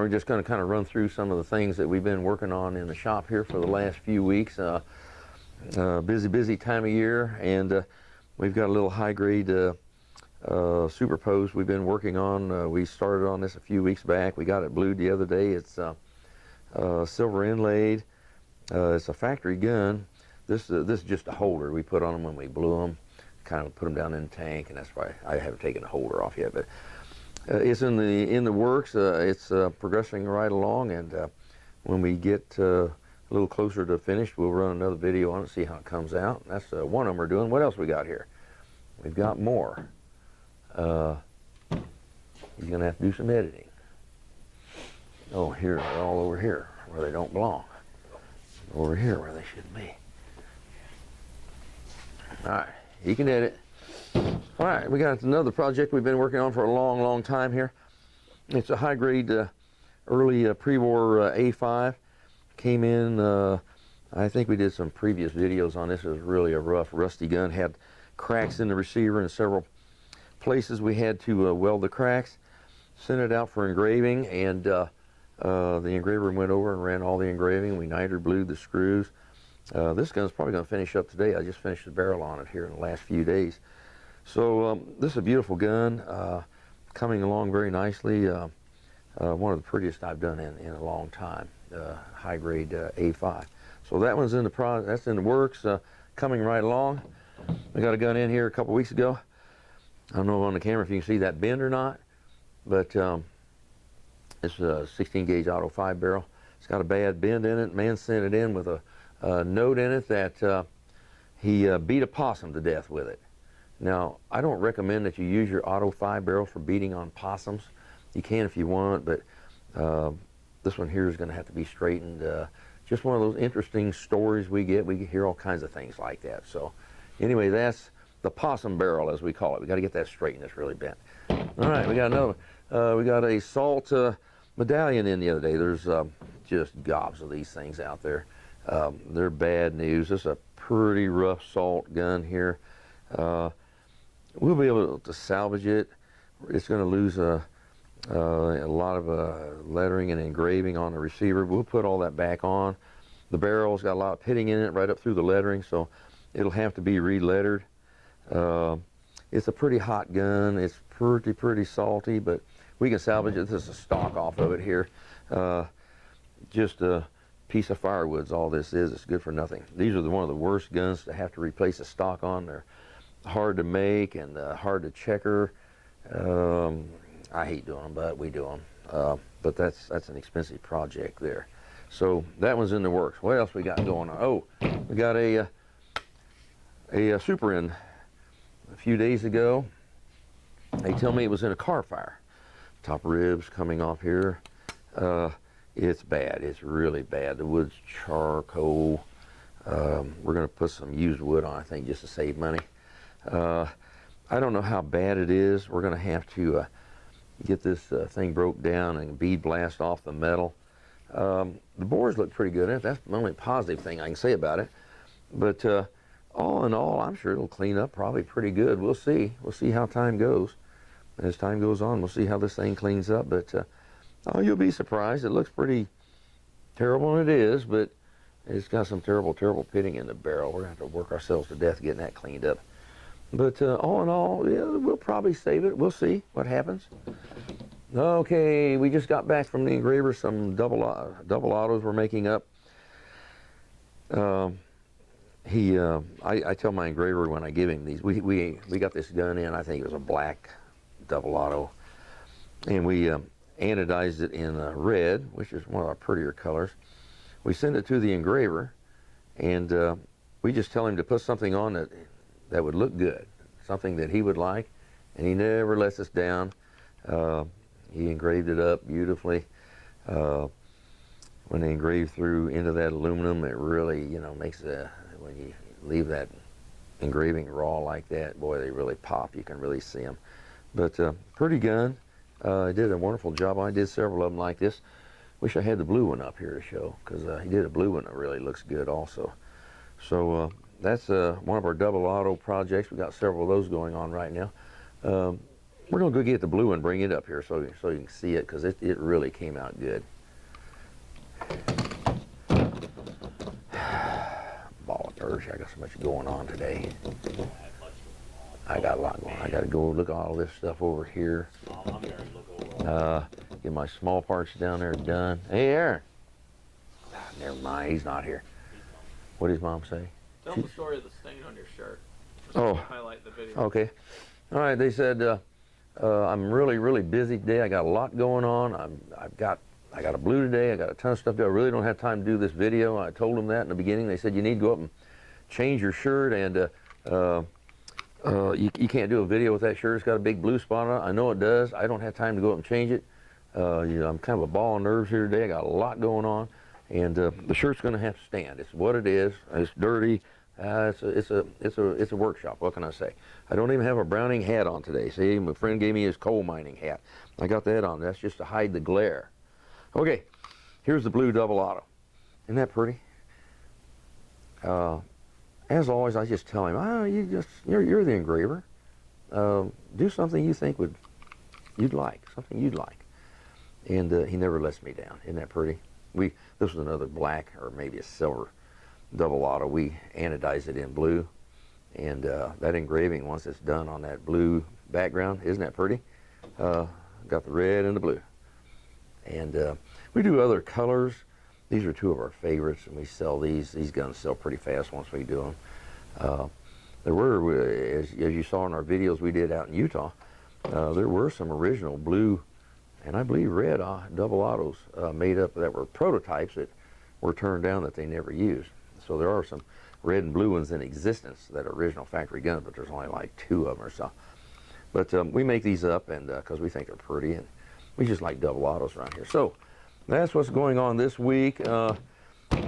we're just going to kind of run through some of the things that we've been working on in the shop here for the last few weeks. Busy time of year, and we've got a little high-grade Superposed we've been working on. We started on this a few weeks back. We got it blued the other day. It's silver inlaid. It's a factory gun. This is just a holder we put on them when we blew them. Kind of put them down in the tank, and that's why I haven't taken the holder off yet. But it's in the works. It's progressing right along, and when we get a little closer to finished, we'll run another video on it, see how it comes out. That's one of them we're doing. What else we got here? We've got more. He's gonna have to do some editing. Oh, here, they're all over here where they don't belong. Over here where they should be. All right, he can edit. All right, we got another project we've been working on for a long time here. It's a high-grade early pre-war A5. Came in, I think we did some previous videos on this. It was really a rough, rusty gun. Had cracks in the receiver in several places. We had to weld the cracks, sent it out for engraving, and the engraver went over and ran all the engraving. We niter blued the screws. This gun's probably going to finish up today. I just finished the barrel on it here in the last few days. So this is a beautiful gun, coming along very nicely. One of the prettiest I've done in a long time. High-grade A5. So that one's in the that's in the works, coming right along. We got a gun in here a couple weeks ago. I don't know on the camera if you can see that bend or not, but it's a 16 gauge auto 5 barrel. It's got a bad bend in it. Man sent it in with a note in it that he beat a possum to death with it. Now, I don't recommend that you use your auto 5 barrel for beating on possums. You can if you want, but this one here is going to have to be straightened. Just one of those interesting stories we get. We hear all kinds of things like that. So anyway, that's the possum barrel, as we call it. We got to get that straightened. It's really bent. All right, we got another. We got a salt medallion in the other day. There's just gobs of these things out there. They're bad news. This is a pretty rough salt gun here. We'll be able to salvage it. It's going to lose a lot of lettering and engraving on the receiver. We'll put all that back on. The barrel's got a lot of pitting in it right up through the lettering, so it'll have to be re-lettered. It's a pretty hot gun. It's pretty salty, but we can salvage it. This is a stock off of it here. Just a piece of firewood's all this is. It's good for nothing. These are one of the worst guns to have to replace a stock on. They're hard to make and hard to checker. I hate doing them, but we do them. But that's an expensive project there. So that one's in the works. What else we got going on? Oh, we got a super in a few days ago. They tell me it was in a car fire. Top ribs coming off here. It's bad. It's really bad. The wood's charcoal. We're going to put some used wood on, I think, just to save money. I don't know how bad it is. We're going to have to get this thing broke down and bead blast off the metal. The bores look pretty good in it. That's the only positive thing I can say about it. But all in all, I'm sure it'll clean up probably pretty good. We'll see. We'll see how time goes. As time goes on, we'll see how this thing cleans up. But oh, you'll be surprised. It looks pretty terrible, and it is, but it's got some terrible pitting in the barrel. We're going to have to work ourselves to death getting that cleaned up. But all in all, yeah, we'll probably save it. We'll see what happens. Okay, we just got back from the engraver. Some double autos we're making up. I tell my engraver when I give him these. We got this gun in. I think it was a black double auto, and we anodized it in red, which is one of our prettier colors. We send it to the engraver, and we just tell him to put something on that would look good, something that he would like, and he never lets us down. He engraved it up beautifully. When they engrave through into that aluminum, it really, makes when you leave that engraving raw like that, boy, they really pop. You can really see them. But pretty gun. He did a wonderful job. I did several of them like this. Wish I had the blue one up here to show, because he did a blue one that really looks good also. So that's one of our double auto projects. We got several of those going on right now. We're gonna go get the blue and bring it up here so you can see it, because it really came out good. Ball of Persia, I got so much going on today. I got a lot going on. I gotta go look at all this stuff over here. Get my small parts down there done. Hey, Aaron. Never mind, he's not here. What did his mom say? Tell the story of the stain on your shirt. Oh. Highlight the video. Okay. All right, they said, I'm really busy today. I got a lot going on. I got a blue today. I got a ton of stuff to do. I really don't have time to do this video. I told them that in the beginning. They said, you need to go up and change your shirt, and you can't do a video with that shirt. It's got a big blue spot on it. I know it does. I don't have time to go up and change it. I'm kind of a ball of nerves here today. I got a lot going on, and the shirt's going to have to stand. It's what it is. It's dirty. It's a workshop. What can I say? I don't even have a Browning hat on today. See, my friend gave me his coal mining hat. I got that on. That's just to hide the glare. Okay, here's the blue double auto. Isn't that pretty? As always, I just tell him, you're the engraver. Do something you think you'd like, something you'd like. And he never lets me down. Isn't that pretty? This was another black or maybe a silver double auto. We anodized it in blue, and that engraving, once it's done on that blue background, isn't that pretty? Got the red and the blue. And we do other colors. These are two of our favorites, and we sell these. These guns sell pretty fast once we do them. There were, as you saw in our videos we did out in Utah, there were some original blue and I believe red double autos made up that were prototypes that were turned down that they never used. So there are some red and blue ones in existence that are original factory guns, but there's only like 2 of them or so. But we make these up, and because we think they're pretty, and we just like double autos around here. So that's what's going on this week.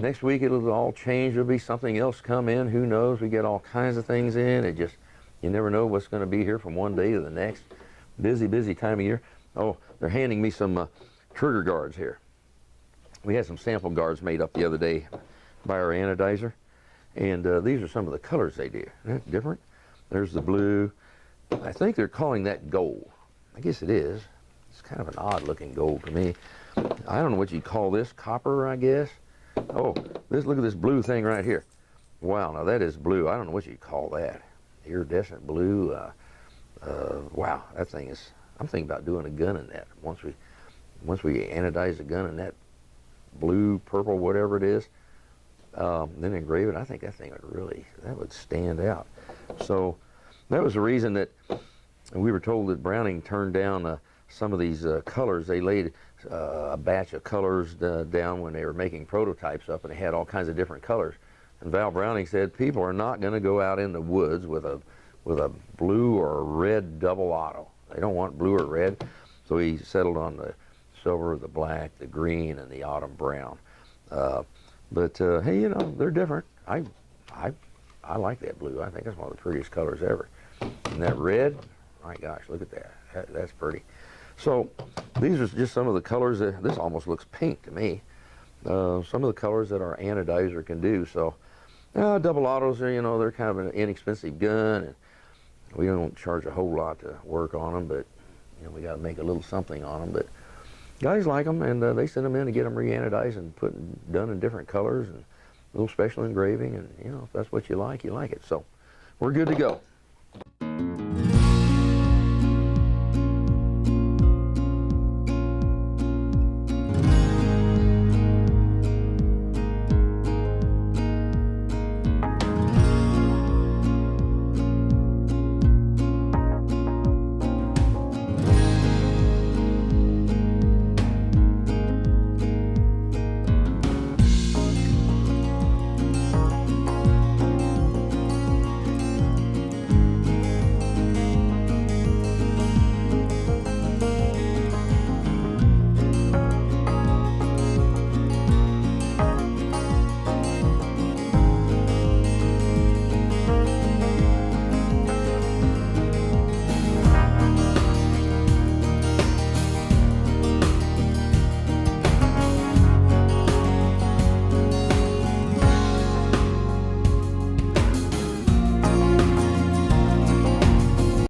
Next week it'll all change. There'll be something else come in. Who knows? We get all kinds of things in. You never know what's going to be here from one day to the next. Busy time of year. Oh, they're handing me some trigger guards here. We had some sample guards made up the other day by our anodizer, and these are some of the colors they do. Isn't that different? There's the blue. I think they're calling that gold. I guess it is. It's kind of an odd looking gold to me. I don't know what you'd call this. Copper, I guess. Oh, look at this blue thing right here. Wow, now that is blue. I don't know what you'd call that. Iridescent blue. Wow, that thing is. I'm thinking about doing a gun in that. Once we anodize the gun in that blue, purple, whatever it is, then engrave it. I think that thing would stand out. So that was the reason that we were told that Browning turned down some of these colors. They laid a batch of colors down when they were making prototypes up, and they had all kinds of different colors. And Val Browning said people are not going to go out in the woods with a blue or a red double auto. They don't want blue or red, so he settled on the silver, the black, the green, and the autumn brown. But hey, they're different. I like that blue. I think that's one of the prettiest colors ever. And that red, my gosh, look at that. That's pretty. So these are just some of the colors. This almost looks pink to me. Some of the colors that our anodizer can do. So double autos are, they're kind of an inexpensive gun, and we don't charge a whole lot to work on them, but we got to make a little something on them. But guys like them, and they send them in to get them re-anodized and done in different colors and a little special engraving. And if that's what you like it. So we're good to go.